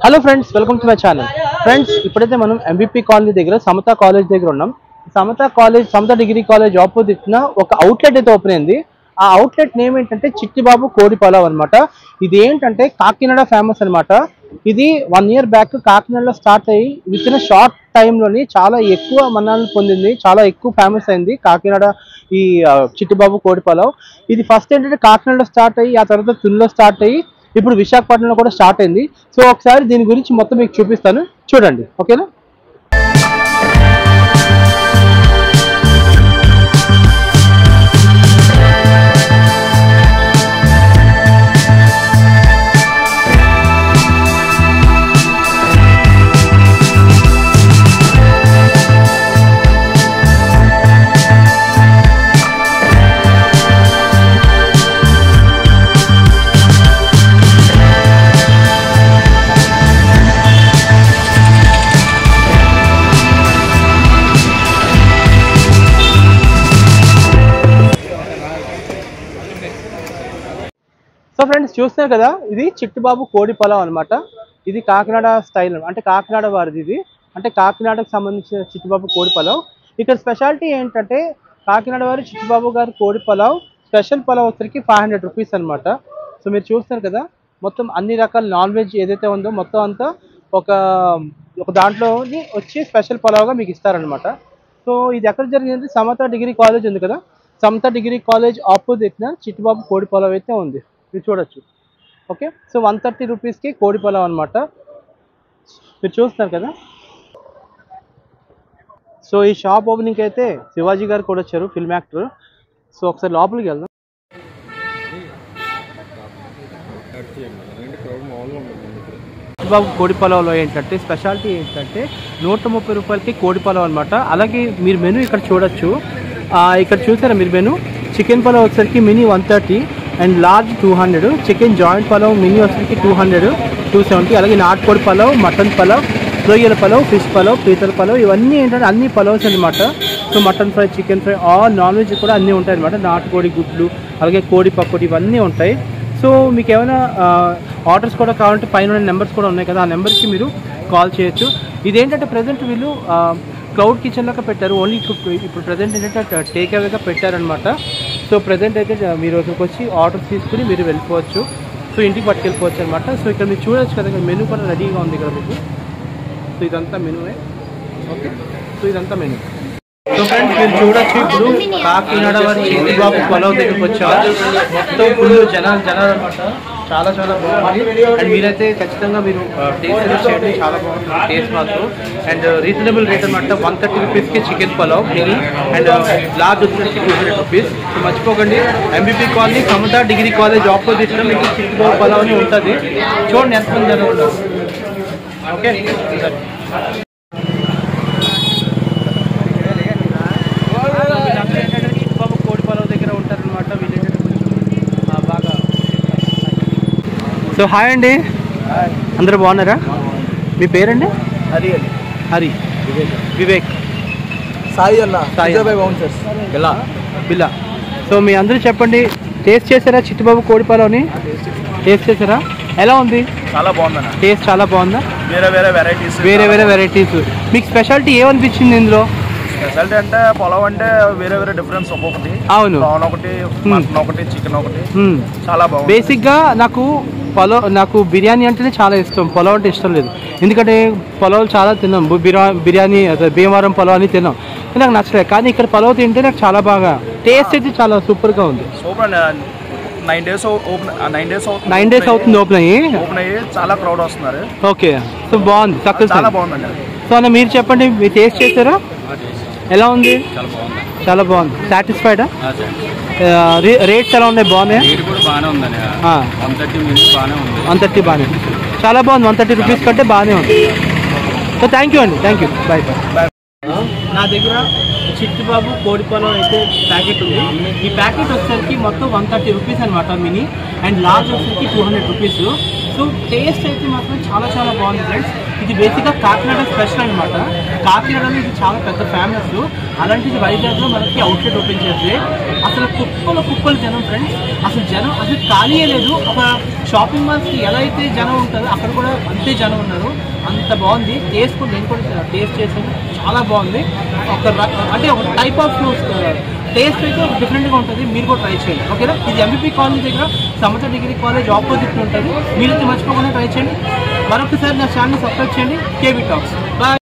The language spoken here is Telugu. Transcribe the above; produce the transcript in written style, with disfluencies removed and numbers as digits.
Hello friends, welcome to my channel. Friends, ఇప్పుడైతే మనం ఎంబీపీ కాలనీ దగ్గర సమతా కాలేజ్ దగ్గర ఉన్నాం. సమతా డిగ్రీ కాలేజ్ ఆపోజిట్ న ఒక అవుట్లెట్ అయితే ఓపెన్ అయింది. ఆ అవుట్లెట్ నేమ్ ఏంటంటే చిట్టిబాబు కోడి పలావ్ అనమాట. ఇది ఏంటంటే కాకినాడ ఫేమస్ అనమాట. ఇది 1 year బ్యాక్ కాకినాడలో స్టార్ట్ అయ్యి విత్ ఇన్ షార్ట్ టైంలోని చాలా ఎక్కువ మన్నాలను పొందింది, చాలా ఎక్కువ ఫేమస్ అయింది కాకినాడ ఈ చిట్టిబాబు కోడి పలావ్. ఇది ఫస్ట్ ఏంటంటే కాకినాడలో స్టార్ట్ అయ్యి ఆ తర్వాత తునిలో స్టార్ట్ అయ్యి ఇప్పుడు విశాఖపట్నంలో కూడా స్టార్ట్ అయింది. సో ఒకసారి దీని గురించి మొత్తం మీకు చూపిస్తాను, చూడండి. ఓకేనా? సో ఫ్రెండ్స్, చూస్తున్నారు కదా, ఇది చిట్టిబాబు కోడి పలావ్ అనమాట. ఇది కాకినాడ స్టైల్, అంటే కాకినాడ వారిది. ఇది అంటే కాకినాడకు సంబంధించిన చిట్టిబాబు కోడి పలావ్. ఇక్కడ స్పెషాలిటీ ఏంటంటే కాకినాడ వారి చిట్టిబాబు గారి కోడి పలావ్ స్పెషల్ పలావ్ వచ్చరికి 500 రూపీస్ అనమాట. సో మీరు చూస్తున్నారు కదా, మొత్తం అన్ని రకాల నాన్ వెజ్ ఏదైతే ఉందో మొత్తం అంతా ఒక దాంట్లో వచ్చి స్పెషల్ పలావ్గా మీకు ఇస్తారనమాట. సో ఇది ఎక్కడ జరిగిందంటే సమతా డిగ్రీ కాలేజ్ ఉంది కదా, సమతా డిగ్రీ కాలేజ్ ఆపోజిట్న చిట్టిబాబు కోడి పలావ్ అయితే ఉంది, మీరు చూడొచ్చు. ఓకే, సో 130 రూపీస్కి కోడి పలావ్ అనమాట. మీరు చూస్తున్నారు కదా. సో ఈ షాప్ ఓపెనింగ్ అయితే శివాజీ గారు కూడా వచ్చారు, ఫిల్మ్ యాక్టర్. సో ఒకసారి లోపలికి వెళ్దాం. చిట్టిబాబు కోడి పలావ్లో ఏంటంటే స్పెషాలిటీ ఏంటంటే 130 రూపాయలకి కోడి పలావ్ అనమాట. అలాగే మీరు మెనూ ఇక్కడ చూడొచ్చు. ఇక్కడ చూసారా మీరు మెనూ? చికెన్ పలావ్ వచ్చేసరికి mini 130 and large 200, chicken joint pulao mini వచ్చేసరికి 200, 270. అలాగే నాటుకోడి పలావ్, మటన్ పలావ్, రొయ్యల పలావ్, ఫిష్ పలావ్, పీతల పలావ్, ఇవన్నీ ఏంటంటే అన్ని పలావ్స్ అనమాట. So mutton fry, chicken fry, all non veg కూడా అన్నీ ఉంటాయి అనమాట. నాటుకోడి గుడ్లు, అలాగే కోడి పకోడి, ఇవన్నీ ఉంటాయి. సో మీకు ఏమైనా ఆర్డర్స్ కూడా కావాలంటే పైన నెంబర్స్ కూడా ఉన్నాయి కదా, ఆ నెంబర్కి మీరు కాల్ చేయొచ్చు. ఇదేంటంటే ప్రజెంట్ వీళ్ళు క్లౌడ్ కిచెన్ లాగా పెట్టారు. ఓన్లీ ఇప్పుడు ప్రజెంట్ ఏంటంటే టేక్ అవేగా పెట్టారనమాట. సో ప్రజెంట్ అయితే మీరు ఇక్కడికి వచ్చి ఆర్డర్ తీసుకుని మీరు వెళ్ళిపోవచ్చు. సో ఇంటికి పట్టుకెళ్ళిపోవచ్చు అనమాట. సో ఇక్కడ మీరు చూడొచ్చు కదా, మెనూ కూడా రెడీగా ఉంది ఇక్కడ మీకు. సో ఇదంతా మెనూనే. ఓకే, సో ఇదంతా మెనూ. సో ఫ్రెండ్స్, మీరు చూడొచ్చు, ఇప్పుడు కాకినాడ వారి చిట్టిబాబు పలావ్ దగ్గరికి వచ్చారు. మొత్తం ఫుల్ జనాలు అనమాట. చాలా బాగుంది. అండ్ మీరైతే ఖచ్చితంగా మీరు టేస్ట్ చేయండి, చాలా బాగుంటుంది టేస్ట్ మాత్రం. అండ్ రీజనబుల్ రేట్ అనమాట. 130 రూపీస్కి chicken pulao mini and large వచ్చేసి 200 రూపీస్. సో మర్చిపోకండి, ఎంబీపీ కాలనీ సమతా డిగ్రీ కాలేజ్ ఆపోజిట్లో మీకు చిట్టిబాబు పలావ్ అని ఉంటుంది. చూడండి ఎంతమంది జనం ఉన్నారు. ఓకే, చిట్టిబాబు కోడి పలావ్ దగ్గర ఉంటారనమాట వీళ్ళు బాగా. సో హాయ్ అండి, అందరూ బాగున్నారా? మీ పేరండి? హరి, వివేక్, సాయి అన్న, బిల్లా. సో మీ అందరూ చెప్పండి, టేస్ట్ చేశారా చిట్టిబాబు కోడి పలావ్ని? టేస్ట్ చేశారా? ఎలా ఉంది? చాలా బాగుందన్న. టేస్ట్ చాలా బాగుందా? వేరే వెరైటీస్. మీకు స్పెషాలిటీ ఏమనిపించింది ఇందులో? స్పెషాలిటీ అంటే పొలం అంటే వేరే డిఫరెన్స్ ఒక్కొక్కటి. అవును, ప్రాన్ ఒకటి, మటన్ ఒకటి, చికెన్ ఒకటి, చాలా బాగుంది. బేసిక్గా నాకు బిర్యానీ అంటేనే చాలా ఇష్టం, పొలం అంటే ఇష్టం లేదు. ఎందుకంటే పొలాలు చాలా తిన్నాం, బిర్యానీ భీమవరం పొలం అని తిన్నాం, నాకు నచ్చలేదు. కానీ ఇక్కడ పొలం తింటే నాకు చాలా బాగా టేస్ట్ అయితే చాలా సూపర్గా ఉంది. సూపర్. 9 days అవుతుంది ఓపెన్ అయ్యి. చాలా క్రౌడ్ వస్తున్నారు. ఓకే, సో బాగుంది, సక్సెస్, చాలా బాగుందండి. సో అన్న మీరు చెప్పండి, మీరు టేస్ట్ చేశారా? ఎలా ఉంది? చాలా బాగుంది. సాటిస్ఫైడా? రేట్స్ ఎలా ఉన్నాయి? బాగున్నాయి. 130 బాగానే ఉంది. చాలా బాగుంది. 130 రూపీస్ కంటే బాగానే ఉంది. సో థ్యాంక్ యూ అండి, థ్యాంక్ యూ, బాయ్. నా దగ్గర చిట్టుబాబు కోడి పొలం అయితే ప్యాకెట్ ఉంది. ఈ ప్యాకెట్ వచ్చేసరికి మొత్తం 130 రూపీస్ అనమాట మినీ, అండ్ లార్జ్ వచ్చేసరికి 200 రూపీస్. సో టేస్ట్ అయితే మాత్రం చాలా చాలా బాగుంది ఫ్రెండ్స్. ఇది బేసిక్గా కాకినాడ స్పెషల్ అనమాట. కాకినాడలో ఇది చాలా పెద్ద ఫేమస్. అలాంటిది వైజాగ్లో మనకి అవుట్లెట్ ఓపెన్ చేస్తే అసలు కుప్పలు జనం ఫ్రెండ్స్. అసలు జనం అసలు ఖాళీయే లేదు. ఒక షాపింగ్ మాల్స్కి ఎలా అయితే జనం ఉంటుందో అక్కడ కూడా అంతే జనం ఉన్నారు. అంత బాగుంది. టేస్ట్ కూడా నేను కూడా టేస్ట్ చేసాను, చాలా బాగుంది. అంటే ఒక టైప్ ఆఫ్ టేస్ట్ అయితే డిఫరెంట్గా ఉంటుంది. మీరు కూడా ట్రై చేయండి, ఓకేనా. ఇది ఎంబీపీ కాలేజ్ దగ్గర సమత డిగ్రీ కాలేజ్ ఆపోజిట్ ఉంటుంది. మీరైతే మర్చిపోకుండా ట్రై చేయండి. మరొకసారి నా ఛానల్ సబ్స్క్రైబ్ చేయండి. KB talks. బాయ్.